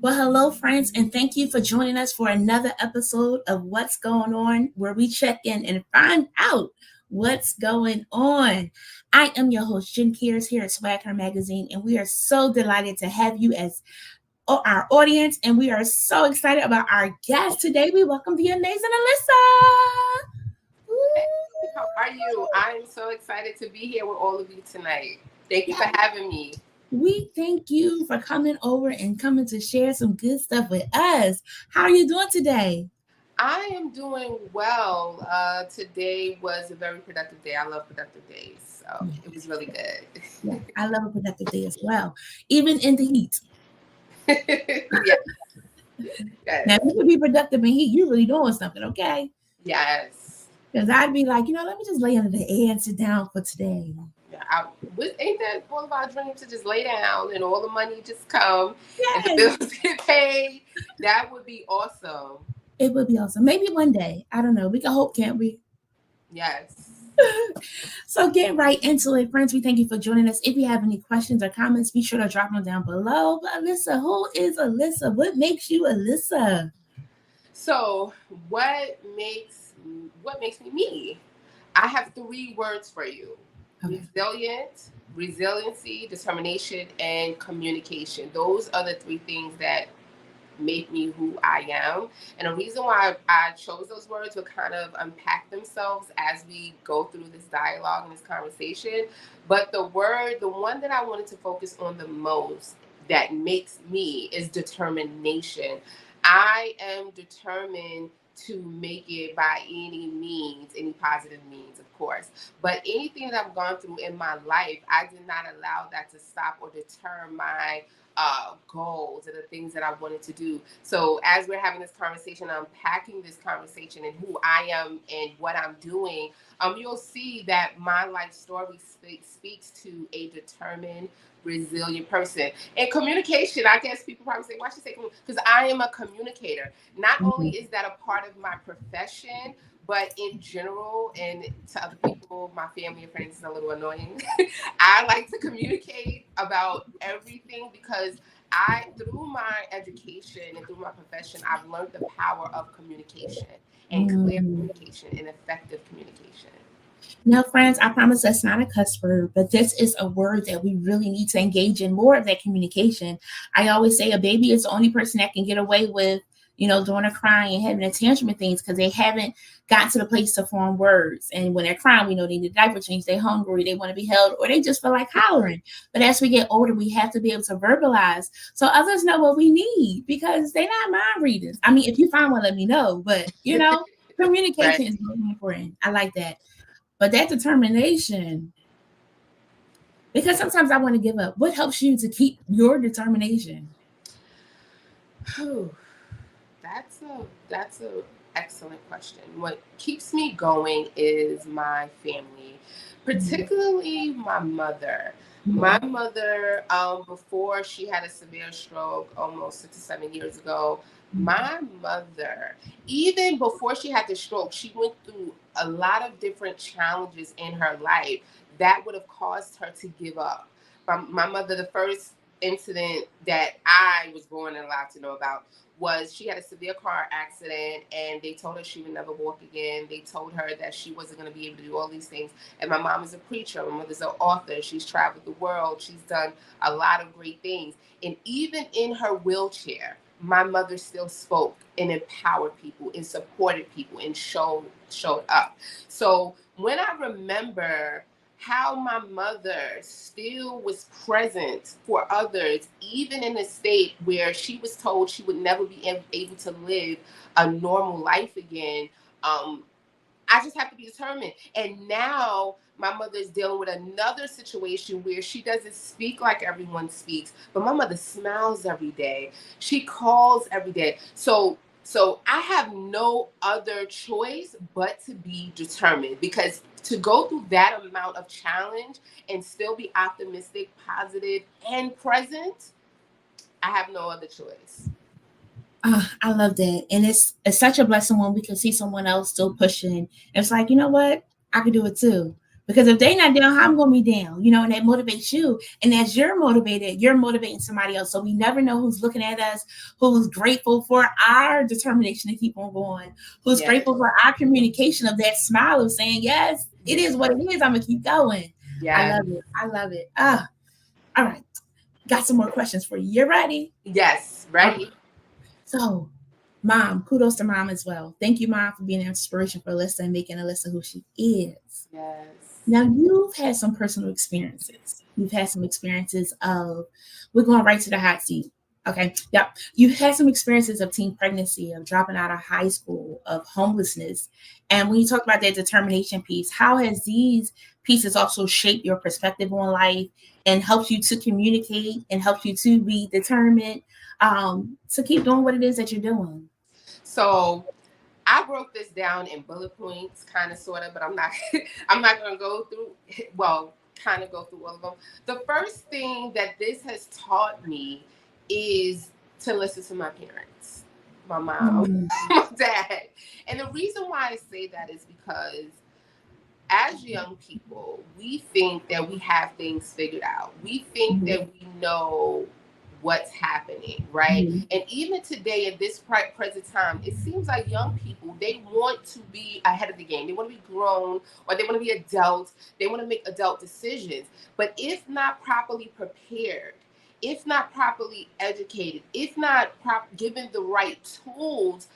Well, hello, friends, and thank you for joining us for another episode of What's Going On, where we check in and find out what's going on. I am your host, Jen Kears, here at SWAGHer Magazine, and we are so delighted to have you as our audience, and we are so excited about our guest today. We welcome the amazing Alyssa. Hey, how are you? I'm so excited to be here with all of you tonight. Thank you for having me. We thank you for coming over and coming to share some good stuff with us. How are you doing today? I am doing well. Today was a very productive day. I love productive days, so it was really good. Yeah, I love a productive day as well, even in the heat. Yes, Now, yes, if you can be productive in heat, you're really doing something, okay? yes. Because I'd be like, let me just lay under the air and sit down for today. Yeah, ain't that all of our dreams to just lay down and all the money just come and the Yes, bills get paid? That would be awesome. it would be awesome. Maybe one day. I don't know. We can hope, can't we? Yes. So get right into it, friends. We thank you for joining us. If you have any questions or comments, be sure to drop them down below. But Alyssa, who is Alyssa? What makes you Alyssa? So what makes me me? I have three words for you: Okay. resilient, resiliency, determination, and communication. Those are the three things that make me who I am. And the reason why I chose those words will kind of unpack themselves as we go through this dialogue and this conversation. But the one that I wanted to focus on the most that makes me is determination. I am determined to make it by any means, any positive means, of course. But anything that I've gone through in my life, I did not allow that to stop or deter my goals and the things that I wanted to do. So as we're having this conversation, unpacking this conversation and who I am and what I'm doing, you'll see that my life story speaks to a determined, resilient person. And communication, I guess people probably say, why should I say communication? Because I am a communicator. Not only Mhm. is that a part of my profession, but in general, and to other people, my family and friends, is a little annoying. I like to communicate about everything because through my education and through my profession, I've learned the power of communication and clear Mm. communication and effective communication. Now, friends, I promise that's not a cuss word, but this is a word that we really need to engage in more of that communication. I always say a baby is the only person that can get away with, doing a crying and having a tantrum and things because they haven't gotten to the place to form words. And when they're crying, we know they need a diaper change, they're hungry, they want to be held, or they just feel like hollering. But as we get older, we have to be able to verbalize so others know what we need because they're not mind readers. I mean, if you find one, let me know. But, Right. communication is really important. I like that. But that determination, because sometimes I want to give up. What helps you to keep your determination? Whew. That's a excellent question. What keeps me going is my family, particularly my mother. My mother, before she had a severe stroke almost 6 or 7 years ago, my mother, even before she had the stroke, she went through a lot of different challenges in her life that would have caused her to give up. My mother, the first incident that I was born and allowed to know about was she had a severe car accident and they told her she would never walk again. They told her that she wasn't going to be able to do all these things. And my mom is a preacher. My mother's an author. She's traveled the world. She's done a lot of great things. And even in her wheelchair, my mother still spoke and empowered people and supported people and showed up. So when I remember how my mother still was present for others, even in a state where she was told she would never be able to live a normal life again. Um, I just have to be determined. And now my mother is dealing with another situation where she doesn't speak like everyone speaks, but my mother smiles every day. She calls every day. So I have no other choice but to be determined because to go through that amount of challenge and still be optimistic, positive, and present, I have no other choice. I love that. And it's such a blessing when we can see someone else still pushing. It's like, you know what? I can do it too. Because if they're not down, how I'm going to be down, and that motivates you. And as you're motivated, you're motivating somebody else. So we never know who's looking at us, who's grateful for our determination to keep on going, who's grateful for our communication of that smile of saying, yes, it is what it is. I'm going to keep going. I love it. I love it. All right. Got some more questions for you. You're ready? Yes, ready. Okay. So, Mom, kudos to Mom as well. Thank you, Mom, for being an inspiration for Alyssa and making Alyssa who she is. Yes. Now, you've had some personal experiences. You've had some experiences of, we're going right to the hot seat. Okay. Yeah. You've had some experiences of teen pregnancy, of dropping out of high school, of homelessness. And when you talk about that determination piece, how has these pieces also shaped your perspective on life and helped you to communicate and helped you to be determined to keep doing what it is that you're doing? So I broke this down in bullet points, kind of, sort of, but I'm not going to go through, kind of go through all of them. The first thing that this has taught me is to listen to my parents, my mom, my dad. And the reason why I say that is because as young people, we think that we have things figured out. We think that we know what's happening, right? And even today, in this present time, it seems like young people, they want to be ahead of the game. They want to be grown, or they want to be adults. They want to make adult decisions. But if not properly prepared, if not properly educated, if not given the right tools,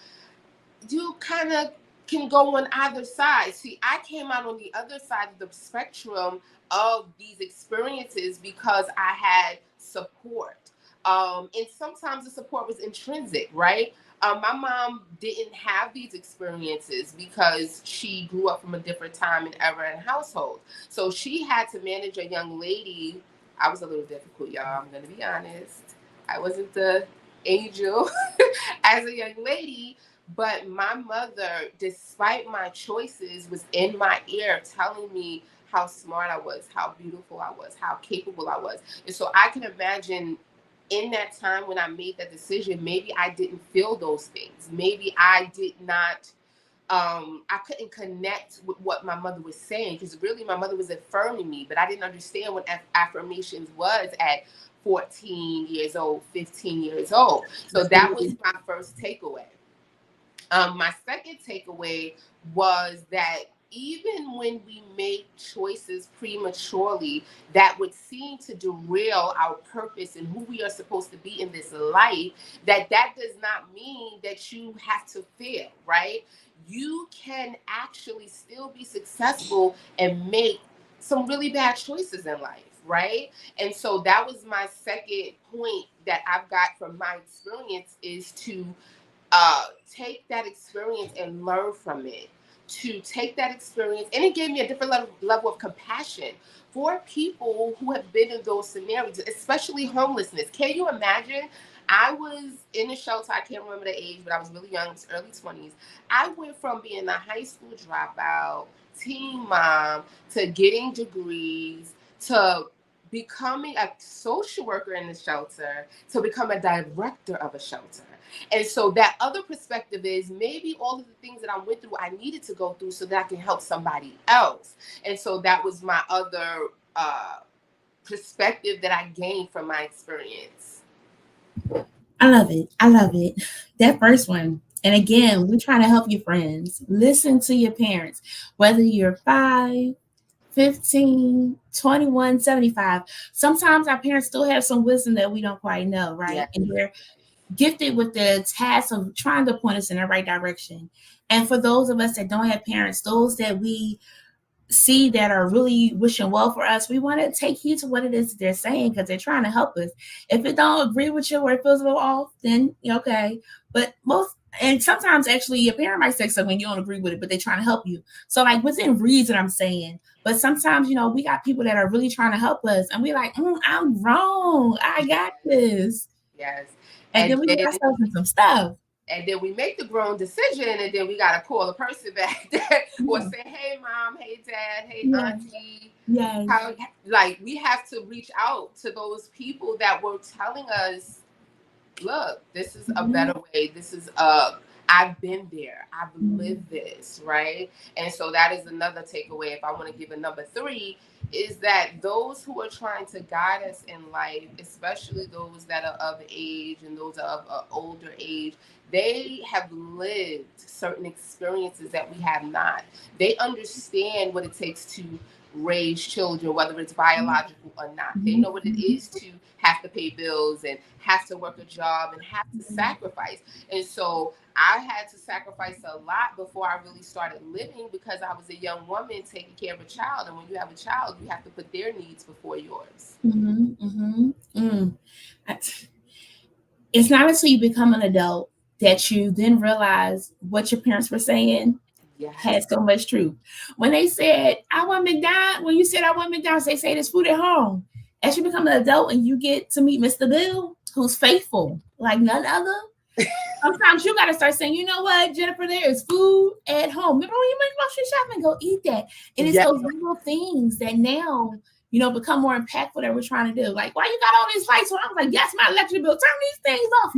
you kind of can go on either side. See, I came out on the other side of the spectrum of these experiences because I had support. And sometimes the support was intrinsic, right? My mom didn't have these experiences because she grew up from a different time and era and household. So she had to manage a young lady. I was a little difficult, y'all. I'm going to be honest. I wasn't the angel as a young lady. But my mother, despite my choices, was in my ear telling me how smart I was, how beautiful I was, how capable I was. And so I can imagine in that time when I made that decision, maybe I didn't feel those things. Maybe I did not, I couldn't connect with what my mother was saying, because really my mother was affirming me, but I didn't understand what affirmations was at 14 years old, 15 years old. So that was my first takeaway. My second takeaway was that even when we make choices prematurely that would seem to derail our purpose and who we are supposed to be in this life, that does not mean that you have to fail, right? You can actually still be successful and make some really bad choices in life, right? And so that was my second point that I've got from my experience, is to take that experience and learn from it, to take that experience. And it gave me a different level of compassion for people who have been in those scenarios, especially homelessness. Can you imagine? I was in a shelter. I can't remember the age, but I was really young. It was early 20s. I went from being a high school dropout, teen mom, to getting degrees, to becoming a social worker in the shelter, to become a director of a shelter. And so that other perspective is maybe all of the things that I went through, I needed to go through so that I can help somebody else. And so that was my other perspective that I gained from my experience. I love it. I love it. That first one. And again, we're trying to help you, friends. Listen to your parents, whether you're 5, 15, 21, 75. Sometimes our parents still have some wisdom that we don't quite know, right? Yeah. And they're gifted with the task of trying to point us in the right direction. And for those of us that don't have parents, those that we see that are really wishing well for us, we want to take heed to what it is they're saying, because they're trying to help us. If it don't agree with you or it feels a little off, then okay. But and sometimes actually your parent might say something you don't agree with it, but they're trying to help you. So like within reason, I'm saying. But sometimes, we got people that are really trying to help us, and we're like, I'm wrong. I got this. Yes. And then we get ourselves in some stuff. And then we make the grown decision, and then we got to call the person back or say, hey, mom, hey, dad, hey, auntie. Yes. Like, we have to reach out to those people that were telling us, look, this is a better way. This is a I've been there. I've lived this, right? And so that is another takeaway. If I want to give a number 3, is that those who are trying to guide us in life, especially those that are of age and those of older age, they have lived certain experiences that we have not. They understand what it takes to raise children, whether it's biological or not. They know what it is to have to pay bills and have to work a job and have to sacrifice. And so I had to sacrifice a lot before I really started living, because I was a young woman taking care of a child. And when you have a child, you have to put their needs before yours. It's not until you become an adult that you then realize what your parents were saying had so much truth. When they said, I want McDonald's, when you said I want McDonald's, they say there's food at home. As you become an adult and you get to meet Mr. Bill, who's faithful like none other, sometimes you got to start saying, you know what, Jennifer, there is food at home. Remember when you went grocery shopping, go eat that. It is those little things that now, become more impactful that we're trying to do. Like, why you got all these lights on? I'm like, yes, my electric bill. Turn these things off.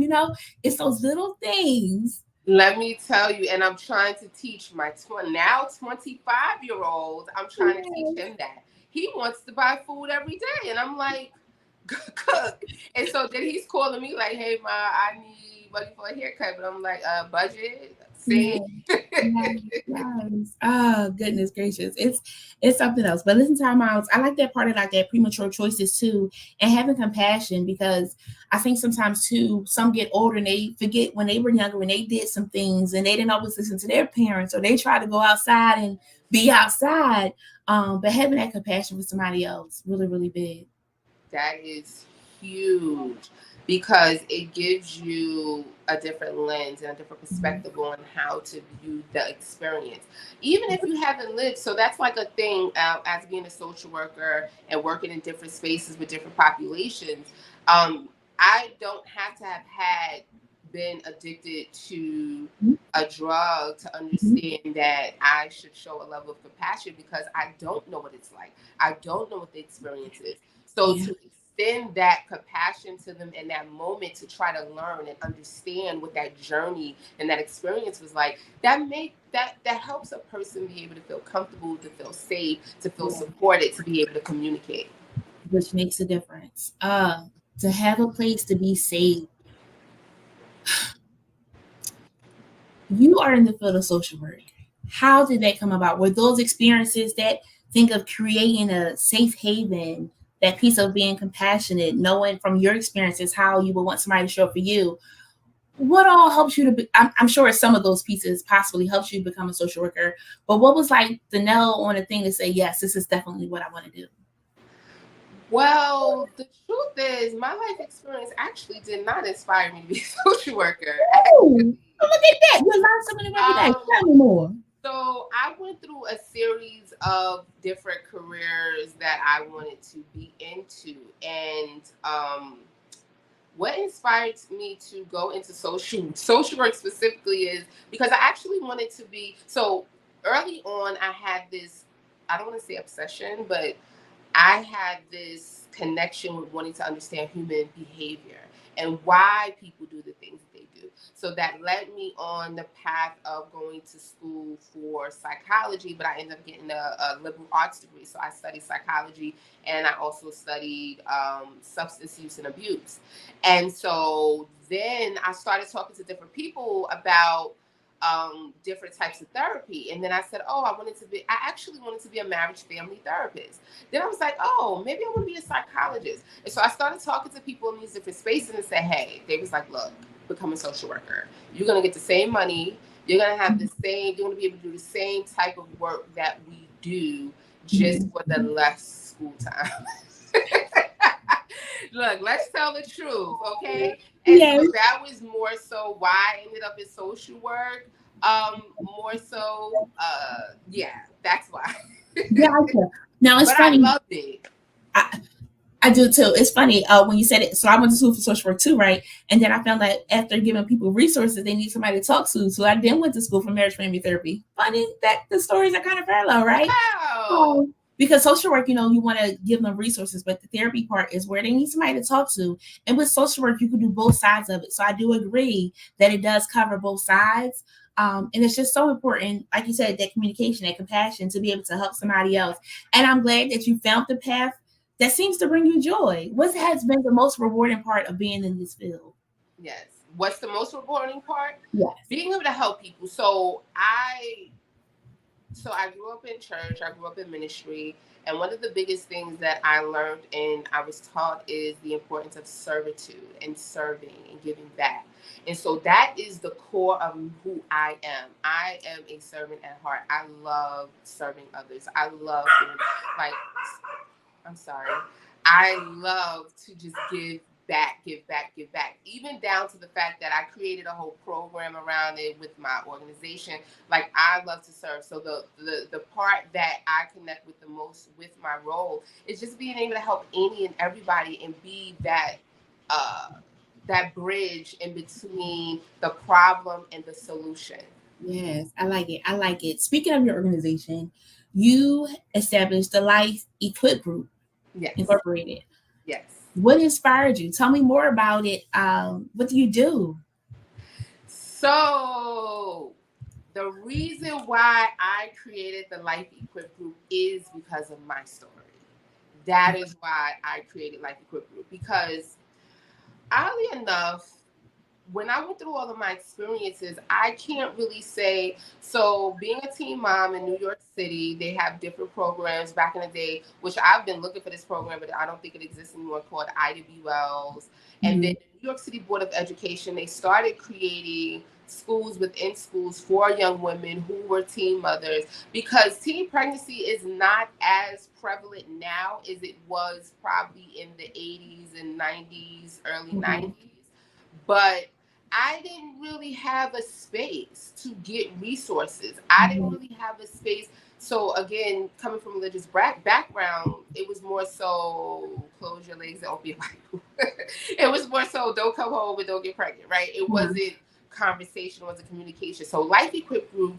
It's those little things. Let me tell you, and I'm trying to teach my now 25-year-old, I'm trying to teach him that. He wants to buy food every day. And I'm like, cook. And so then he's calling me like, hey, Ma, I need money for a haircut. But I'm like, budget? See? Yes. Oh, goodness gracious. It's something else. But listen to our moms. I like that part of like that premature choices too, and having compassion, because I think sometimes too, some get older and they forget when they were younger, when they did some things and they didn't always listen to their parents, or they try to go outside and be outside. But having that compassion for somebody else, really, really big. That is huge, because it gives you a different lens and a different perspective on how to view the experience, even if you haven't lived. So that's like a thing, as being a social worker and working in different spaces with different populations. I don't have to have been addicted to a drug to understand that I should show a level of compassion, because I don't know what it's like. I don't know what the experience is. So to extend that compassion to them in that moment, to try to learn and understand what that journey and that experience was like, that helps a person be able to feel comfortable, to feel safe, to feel supported, to be able to communicate. Which makes a difference. To have a place to be safe. You are in the field of social work. How did that come about? Were those experiences that think of creating a safe haven, that piece of being compassionate, knowing from your experiences how you would want somebody to show up for you? What all helps you to be, I'm sure some of those pieces possibly helps you become a social worker, but what was like the nail on the thing to say, yes, this is definitely what I want to do? Well, the truth is, my life experience actually did not inspire me to be a social worker. Oh, look at that. You learn something every day. Tell me more. So I went through a series of different careers that I wanted to be into. And what inspired me to go into social work specifically is because I actually wanted to be, so early on I had this, I don't want to say obsession, but I had this connection with wanting to understand human behavior and why people do the things that they do. So that led me on the path of going to school for psychology, but I ended up getting a liberal arts degree. So I studied psychology, and I also studied substance use and abuse. And so then I started talking to different people about different types of therapy. And then I said, I actually wanted to be a marriage family therapist. Then I was like, maybe I want to be a psychologist. And so I started talking to people in these different spaces and said, hey, they was like, look, become a social worker. You're going to get the same money. You're going to have you're going to be able to do the same type of work that we do, just for the less school time. Look, let's tell the truth, okay? And so that was more so why I ended up in social work. More so, that's why. Gotcha. Now it's funny. I loved it. I do too. It's funny when you said it. So I went to school for social work too, right? And then I found that after giving people resources, they need somebody to talk to. So I then went to school for marriage family therapy. Funny that the stories are kind of parallel, right? Wow. Because social work, you want to give them resources, but the therapy part is where they need somebody to talk to. And with social work, you can do both sides of it. So I do agree that it does cover both sides. And it's just so important, like you said, that communication, that compassion to be able to help somebody else. And I'm glad that you found the path that seems to bring you joy. What has been the most rewarding part of being in this field? Yes. What's the most rewarding part? Yes. Being able to help people. So I grew up in church, I grew up in ministry, and one of the biggest things that I learned and I was taught is the importance of servitude and serving and giving back. And so that is the core of who I am. I am a servant at heart. I love serving others. I love being like, I'm sorry. I love to just give back, give back, give back. Even down to the fact that I created a whole program around it with my organization. Like, I love to serve. So the part that I connect with the most with my role is just being able to help any and everybody and be uh that bridge in between the problem and the solution. Yes, I like it. I like it. Speaking of your organization, you established the Life Equip Group Yes. Incorporated. Yes. What inspired you? Tell me more about it. What do you do? So the reason why I created the Life Equip Group is because of my story. That is why I created Life Equip Group, because oddly enough, when I went through all of my experiences, I can't really say. So, being a teen mom in New York City, they have different programs back in the day, which I've been looking for this program, but I don't think it exists anymore, called Ida B. Wells. And then Mhm. the New York City Board of Education, they started creating schools within schools for young women who were teen mothers, because teen pregnancy is not as prevalent now as it was probably in the 80s and 90s, early Mhm. 90s. But I didn't really have a space to get resources. I didn't Mhm. really have a space. So again, coming from a religious background, it was more so close your legs and open your Bible. It was more so don't come home and don't get pregnant, right? It Mhm. wasn't conversation, it wasn't communication. So Life Equip Group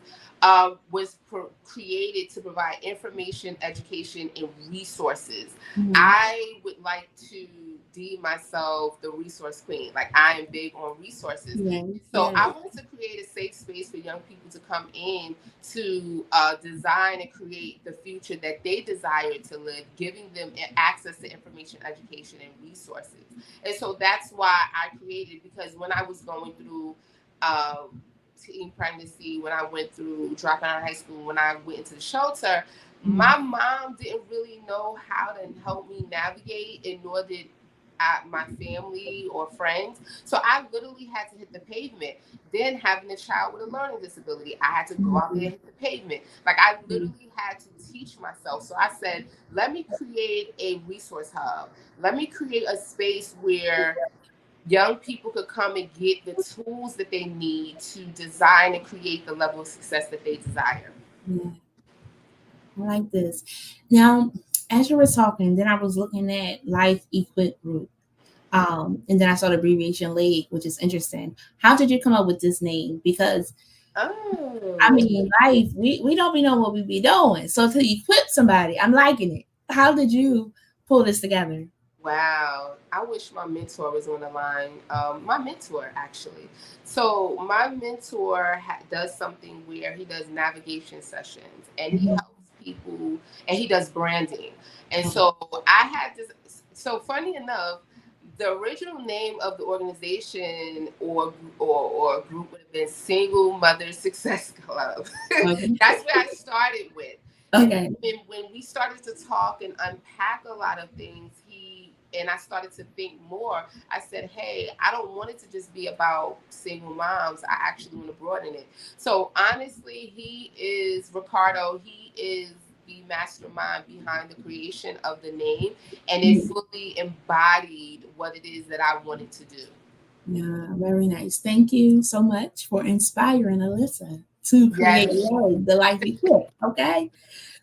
was created to provide information, education, and resources. Mhm. I would like to deem myself the resource queen. Like, I am big on resources. Yes, So I yes. wanted to create a safe space for young people to come in to design and create the future that they desire to live, giving them access to information, education, and resources. And so that's why I created, because when I was going through uh, teen pregnancy, when I went through dropping out of high school, when I went into the shelter, Mhm. my mom didn't really know how to help me navigate, and nor did my family or friends. So I literally had to hit the pavement. Then, having a child with a learning disability, I had to go out there Mhm. and hit the pavement. Like, I Mhm. literally had to teach myself. So I said, let me create a resource hub. Let me create a space where young people could come and get the tools that they need to design and create the level of success that they desire. Yeah, I like this. Now, as you were talking, then I was looking at Life Equip Group. And then I saw the abbreviation LAGE, which is interesting. How did you come up with this name? Because I Oh, mean, life, we don't be know what we be doing. So to equip somebody, I'm liking it. How did you pull this together? wow. I wish my mentor was on the line. My mentor, actually. So, my mentor does something where he does navigation sessions and he Mhm. helps people, and he does branding. And Okay. so, I had this. So, funny enough, the original name of the organization or group would have been Single Mother Success Club. Okay. That's where I started with. And Okay. when we started to talk and unpack a lot of things, he and I started to think more. I said, "Hey, I don't want it to just be about single moms. I actually want to broaden it." So honestly, he is Ricardo. He is the mastermind behind the creation of the name, and it Mhm. fully embodied what it is that I wanted to do. Yeah, very nice. Thank you so much for inspiring Alyssa to create Yes. the life equip. Okay.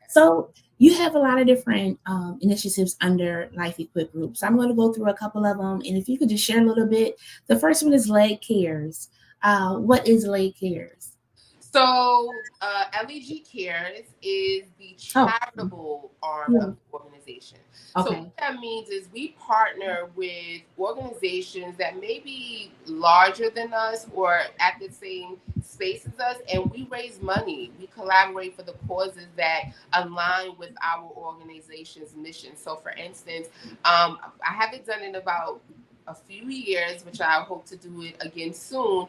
So you have a lot of different initiatives under Life Equip Group. So I'm going to go through a couple of them, and if you could just share a little bit. The first one is Leg Cares. What is Leg Cares? So, LEG Cares is the Oh, charitable arm yeah. of the organization. So, what Okay. that means is we partner with organizations that may be larger than us or at the same space as us, and we raise money. We collaborate for the causes that align with our organization's mission. So, for instance, I haven't done it in about a few years, which I hope to do it again soon.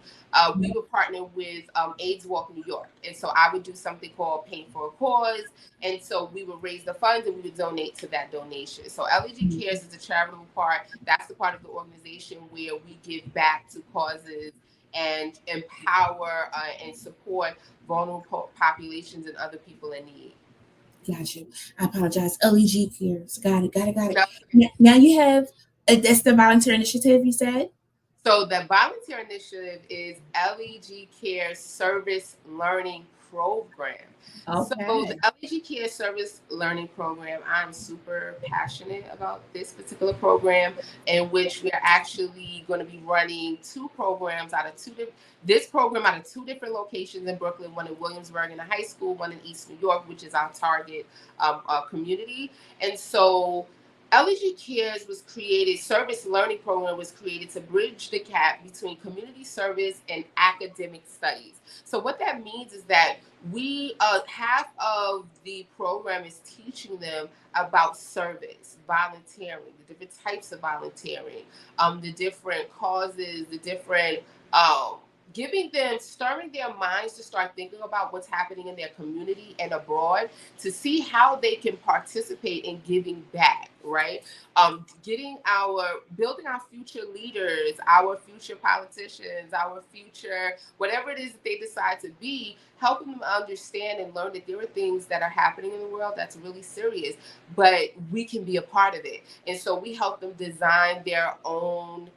We would partner with AIDS Walk New York. And so I would do something called Paint for a Cause. And so we would raise the funds and we would donate to that donation. So LEG Cares is the charitable part. That's the part of the organization where we give back to causes and empower and support vulnerable populations and other people in need. Got you. I apologize. LEG Cares. Got it. Got it. Got it. Yep. Now you have that's the volunteer initiative you said. So the volunteer initiative is LEG Care Service Learning Program. So the Okay. LEG Care Service Learning Program, I'm super passionate about this particular program, in which we are actually going to be running two programs out of this program out of two different locations in Brooklyn, one in Williamsburg in a high school, one in East New York, which is our target community. And so LEG Cares was created, service learning program was created to bridge the gap between community service and academic studies. So what that means is that we, half of the program is teaching them about service, volunteering, the different types of volunteering, the different causes, the different, giving them, stirring their minds to start thinking about what's happening in their community and abroad to see how they can participate in giving back, right? Building our future leaders, our future politicians, our future, whatever it is that they decide to be, helping them understand and learn that there are things that are happening in the world that's really serious, but we can be a part of it. And so we help them design their own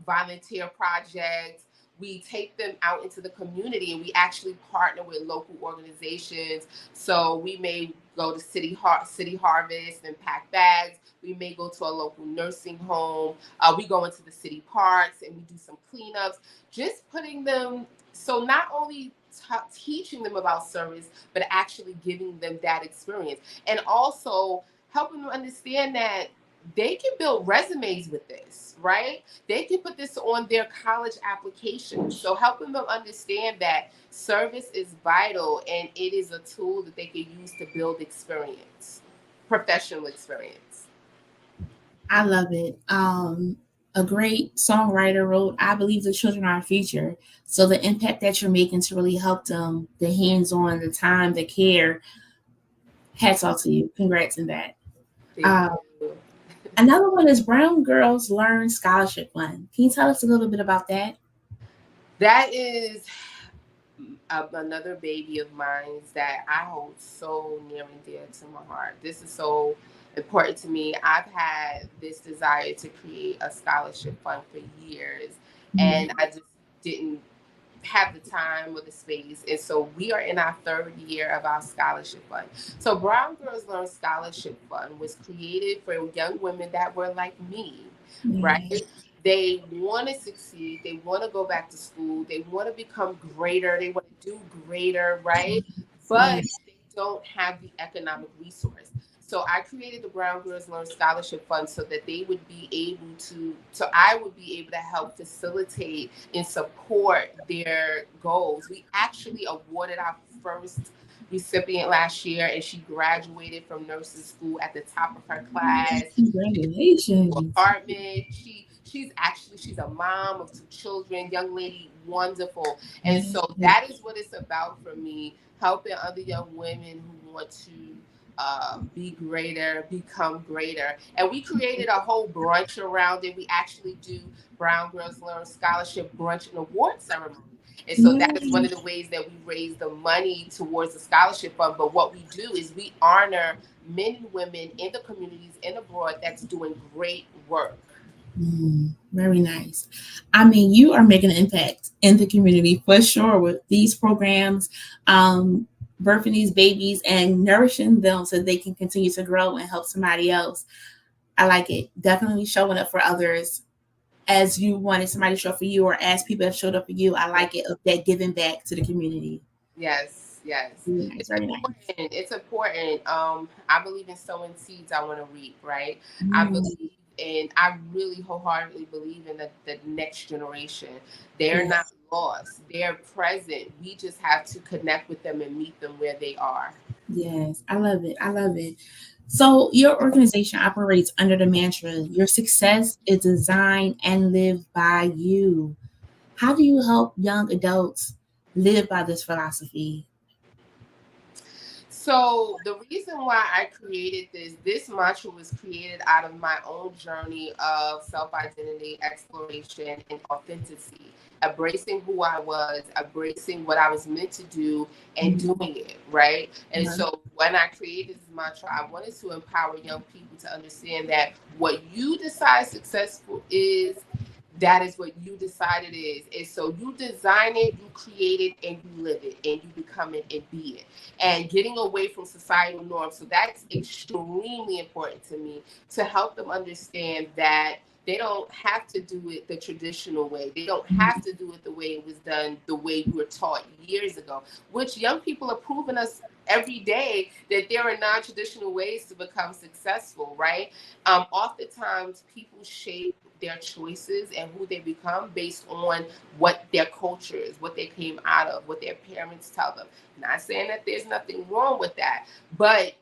volunteer projects. We take them out into the community and we actually partner with local organizations. So we may go to City Harvest and pack bags. We may go to a local nursing home. We go into the city parks and we do some cleanups, just putting them, so not only teaching them about service, but actually giving them that experience. And also helping them understand that they can build resumes with this, right? They can put this on their college application. So helping them understand that service is vital and it is a tool that they can use to build experience, professional experience. I love it. A great songwriter wrote, I believe the children are our future. So the impact that you're making to really help them, the hands-on, the time, the care, hats off to you. Congrats in that. Thank Uh, you. Another one is Brown Girls Learn Scholarship Fund. Can you tell us a little bit about that? That is another baby of mine that I hold so near and dear to my heart. This is so important to me. I've had this desire to create a scholarship fund for years, and I just didn't have the time or the space. And so we are in our third year of our scholarship fund. So Brown Girls Learn Scholarship Fund was created for young women that were like me, Yeah. right? They want to succeed. They want to go back to school. They want to become greater. They want to do greater, right? But Yes. they don't have the economic resource. So I created the Brown Girls Learn Scholarship Fund so that they would be able to, so I would be able to help facilitate and support their goals. We actually awarded our first recipient last year, and she graduated from nursing school at the top of her class. Congratulations. Apartment. She's a mom of two children, young lady, wonderful. And so that is what it's about for me, helping other young women who want to be greater, become greater. And we created a whole brunch around it. We actually do Brown Girls Learn Scholarship Brunch and Award Ceremony. And so that is one of the ways that we raise the money towards the scholarship fund. But what we do is we honor men and women in the communities and abroad that's doing great work. Very nice. I mean, you are making an impact in the community for sure with these programs, birthing these babies and nourishing them so they can continue to grow and help somebody else. I like it. Definitely showing up for others as you wanted somebody to show up for you, or as people have showed up for you. I like it, of that giving back to the community. Yes, yes. Yeah, it's It's very nice. important. It's important. I believe in sowing seeds I want to reap, right? I Mm, believe in, I really wholeheartedly believe in the next generation. They're not yes, lost. They're present. We just have to connect with them and meet them where they are. yes. I love it. I love it. So your organization operates under the mantra, your success is designed and lived by you. How do you help young adults live by this philosophy? So the reason why I created this mantra was created out of my own journey of self-identity, exploration, and authenticity. Embracing who I was, embracing what I was meant to do, and Mhm. doing it, right? And Uh-huh. so when I created this mantra, I wanted to empower young people to understand that what you decide successful is, that is what you decide it is. And so you design it, you create it, and you live it, and you become it and be it, and getting away from societal norms. So that's extremely important to me, to help them understand that they don't have to do it the traditional way. They don't have to do it the way it was done, the way we were taught years ago, which young people are proving us every day that there are non-traditional ways to become successful, right? Oftentimes people shape their choices and who they become based on what their culture is, what they came out of, what their parents tell them. Not saying that there's nothing wrong with that, but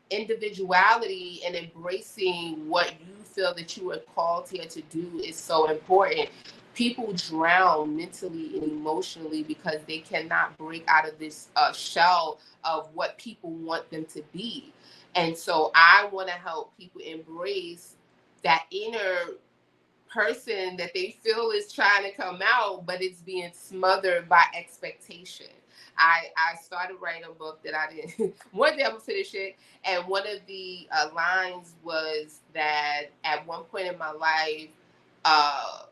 individuality and embracing what you feel that you are called here to do is so important. People drown mentally and emotionally because they cannot break out of this shell of what people want them to be. And so I want to help people embrace that inner person that they feel is trying to come out, but it's being smothered by expectation. I started writing a book that I didn't one day I'm gonna finish it, and one of the lines was that at one point in my life, uh,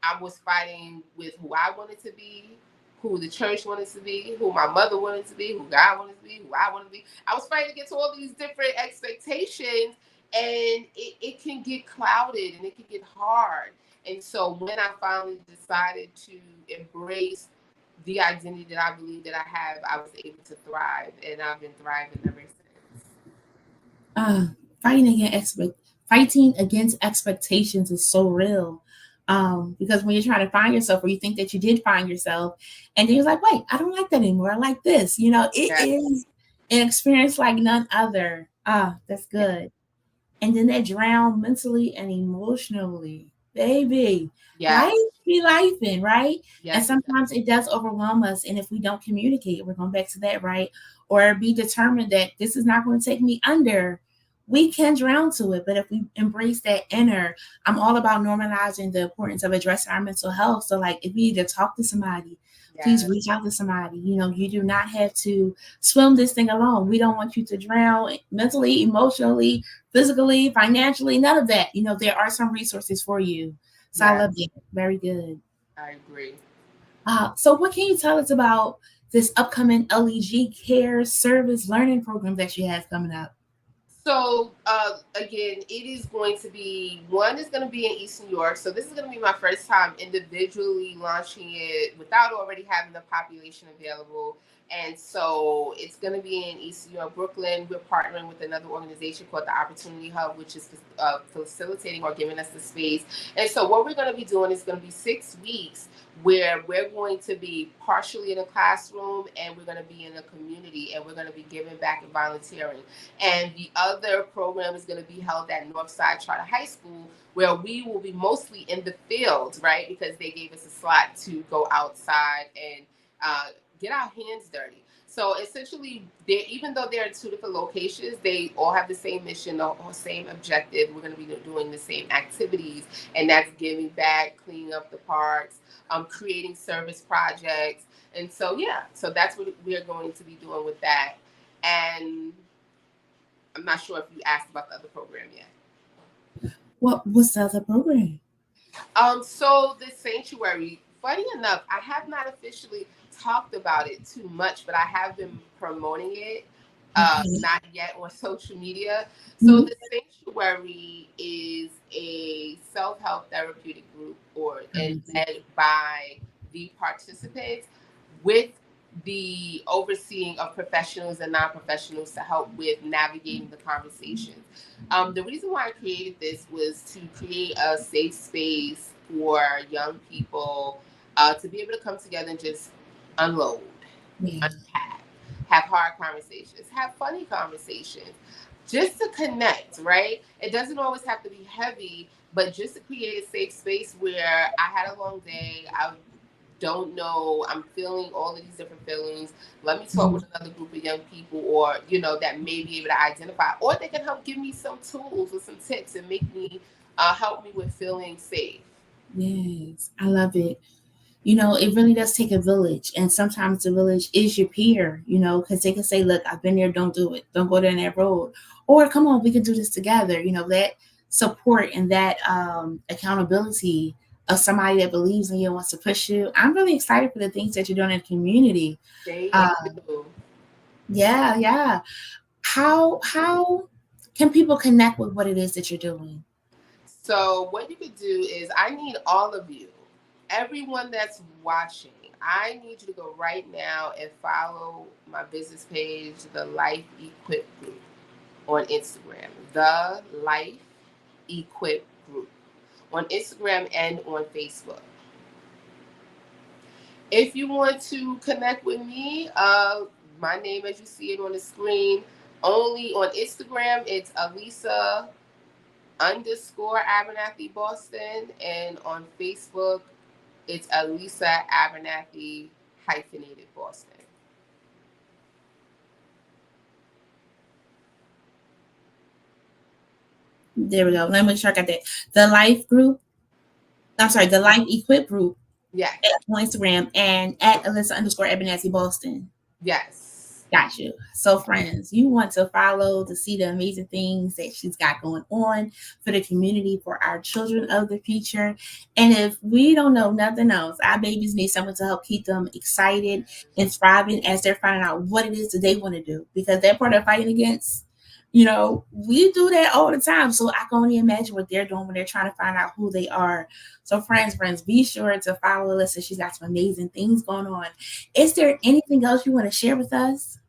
I was fighting with who I wanted to be, who the church wanted to be, who my mother wanted to be, who God wanted to be, who I wanted to be. I was fighting against all these different expectations, and it can get clouded and it can get hard. And so when I finally decided to embrace the identity that I believe that I have, I was able to thrive, and I've been thriving ever since. uh, fighting against fighting against expectations is so real. Because when you're trying to find yourself, or you think that you did find yourself, and then you're like, wait, I don't like that anymore. I like this. It Yeah, is an experience like none other. That's yeah, good. And then they drown mentally and emotionally. Baby, life yes, be lifing, right? And yes, it does. sometimes it does overwhelm us. And if we don't communicate, we're going back to that, right? Or be determined that this is not going to take me under, we can drown to it. But if we embrace that inner, I'm all about normalizing the importance of addressing our mental health. So, like, if you need to talk to somebody, please Yes, reach out to somebody. You do not have to swim this thing alone. We don't want you to drown mentally, emotionally, physically, financially, none of that. There are some resources for you. So I yes, love that. Very good. I agree. So what can you tell us about this upcoming LEG Care Service Learning Program that you have coming up? So again, it is going to be, one is going to be in East New York. So this is going to be my first time individually launching it without already having the population available. And so it's going to be in East New York, Brooklyn. We're partnering with another organization called the Opportunity Hub, which is facilitating or giving us the space. And so what we're going to be doing is going to be 6 weeks where we're going to be partially in a classroom and we're going to be in a community and we're going to be giving back and volunteering. And the other program is going to be held at Northside Charter High School, where we will be mostly in the field, right? Because they gave us a slot to go outside and uh, get our hands dirty. So essentially, even though they're in two different locations, they all have the same mission, the same objective. We're going to be doing the same activities, and that's giving back, cleaning up the parks, creating service projects. And so, yeah, so that's what we are going to be doing with that. And I'm not sure if you asked about the other program yet. What's the other program? So the sanctuary, funny enough, I have not officially talked about it too much, but I have been promoting it Okay. not yet on social media. So Mhm. the Sanctuary is a self-help therapeutic group or and led by the participants with the overseeing of professionals and non-professionals to help with navigating the conversations. The reason why I created this was to create a safe space for young people to be able to come together and just unload, Yeah. unpack, have hard conversations, have funny conversations, just to connect, right? It doesn't always have to be heavy, but just to create a safe space where I had a long day, I don't know, I'm feeling all of these different feelings. Let me talk Mhm. with another group of young people, or that may be able to identify, or they can help give me some tools or some tips and make me help me with feeling safe. Yes, I love it. It really does take a village, and sometimes the village is your peer. Because they can say, "Look, I've been there. Don't do it. Don't go down that road." Or, "Come on, we can do this together." That support and that accountability of somebody that believes in you and wants to push you. I'm really excited for the things that you're doing in the community. Thank Uh, you. yeah, yeah. How can people connect with what it is that you're doing? So what you could do is I need all of you, everyone that's watching. I need you to go right now and follow my business page, the Life Equip Group on Instagram. The Life Equip Group on Instagram and on Facebook. If you want to connect with me, my name as you see it on the screen, only on Instagram, it's Alyssa_Abernathy-Boston, and on Facebook, it's Alyssa Abernathy-Boston. There we go. Let me make sure I got that. The Life Group. I'm sorry, the Life Equip Group Yes, on Instagram and at Alyssa_Abernathy-Boston. yes. Got you. So, friends, you want to follow to see the amazing things that she's got going on for the community, for our children of the future. And if we don't know nothing else, our babies need someone to help keep them excited and thriving as they're finding out what it is that they want to do. Because that part they're fighting against, we do that all the time. So I can only imagine what they're doing when they're trying to find out who they are. So, friends, be sure to follow Alyssa. She's got some amazing things going on. Is there anything else you want to share with us?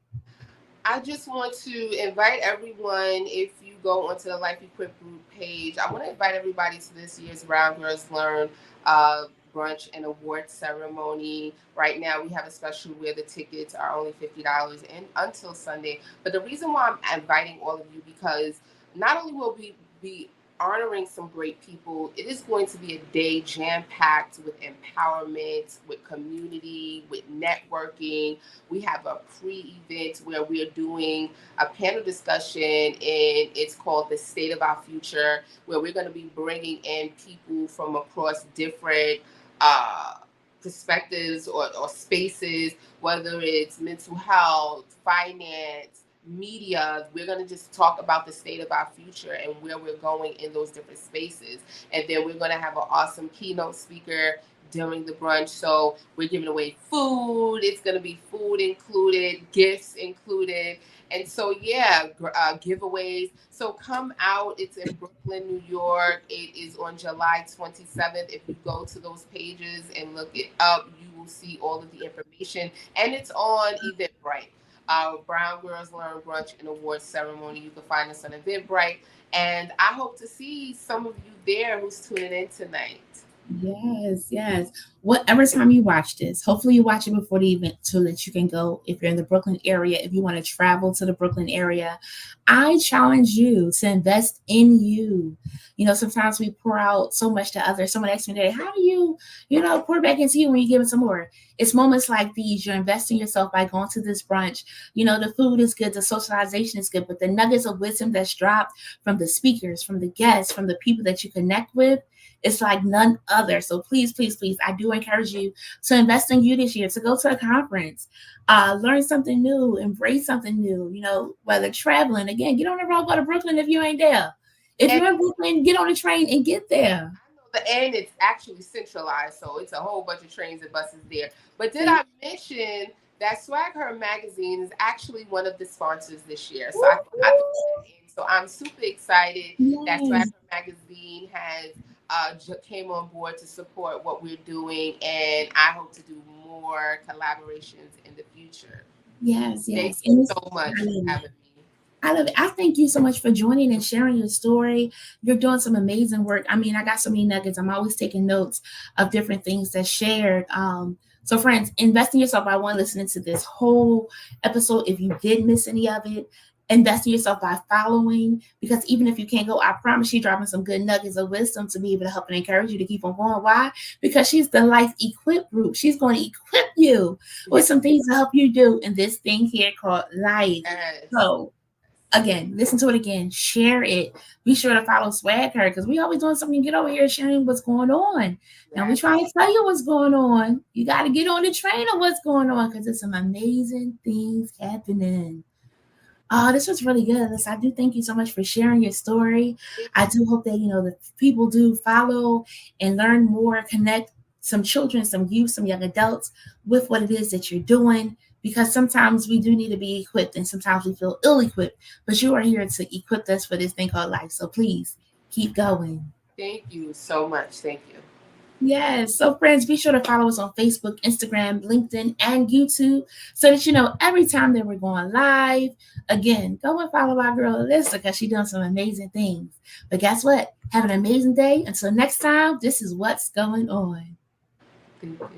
I just want to invite everyone, if you go onto the Life Equip Group page, I want to invite everybody to this year's Brown Girls Learn uh, brunch and award ceremony. Right now, we have a special where the tickets are only $50 and until Sunday. But the reason why I'm inviting all of you, because not only will we be honoring some great people, it is going to be a day jam packed with empowerment, with community, with networking. We have a pre-event where we are doing a panel discussion, and it's called The State of Our Future, where we're going to be bringing in people from across different uh, perspectives or spaces, whether it's mental health, finance, media. We're going to just talk about the state of our future and where we're going in those different spaces. And then we're going to have an awesome keynote speaker during the brunch. So we're giving away food. It's going to be food included, gifts included. And so, yeah, giveaways. So come out. It's in Brooklyn, New York. It is on July 27th. If you go to those pages and look it up, you will see all of the information. And it's on Eventbrite. Our Brown Girls Learn Brunch and Awards Ceremony. You can find us on Eventbrite. And I hope to see some of you there who's tuning in tonight. Yes, yes. Whatever time you watch this, hopefully you watch it before the event so that you can go if you're in the Brooklyn area, if you want to travel to the Brooklyn area. I challenge you to invest in you. Sometimes we pour out so much to others. Someone asked me today, how do pour back into you when you give it some more? It's moments like these. You're investing yourself by going to this brunch. The food is good, the socialization is good, but the nuggets of wisdom that's dropped from the speakers, from the guests, from the people that you connect with, it's like none other. So please, please, please, I do encourage you to invest in you this year, to go to a conference, learn something new, embrace something new, whether traveling, again, get on the road, go to Brooklyn if you ain't there. If And you're in Brooklyn, get on the train and get there. I know the end, it's actually centralized, so it's a whole bunch of trains and buses there. But did See? I mention that SWAGHer magazine is actually one of the sponsors this year. So I threw that in. So I'm super excited that Yes, SWAGHer magazine has came on board to support what we're doing, and I hope to do more collaborations in the future. yes, Thank yes. you And so much I for love it. having me. I love it. I thank you so much for joining and sharing your story. You're doing some amazing work. I mean, I got so many nuggets. I'm always taking notes of different things that's shared. So, friends, invest in yourself. I want listening to this whole episode. If you did miss any of it, invest in yourself by following. Because even if you can't go, I promise she's dropping some good nuggets of wisdom to be able to help and encourage you to keep on going. Why? Because she's the Life Equip group. She's going to equip you with some things to help you do in this thing here called life. Yes. So, again, listen to it again, share it. Be sure to follow SWAGHer because we always doing something. Get over here sharing what's going on. Now we Yes. trying to tell you what's going on. You got to get on the train of what's going on because there's some amazing things happening. Oh, this was really good. Alyssa. I do thank you so much for sharing your story. I do hope that the people do follow and learn more, connect some children, some youth, some young adults with what it is that you're doing. Because sometimes we do need to be equipped, and sometimes we feel ill-equipped. But you are here to equip us for this thing called life. So please keep going. Thank you so much. Thank you. Yes. So, friends, be sure to follow us on Facebook, Instagram, LinkedIn, and YouTube so that you know every time that we're going live. Again, go and follow our girl Alyssa because she's doing some amazing things. But guess what? Have an amazing day. Until next time, this is what's going on. Thank you.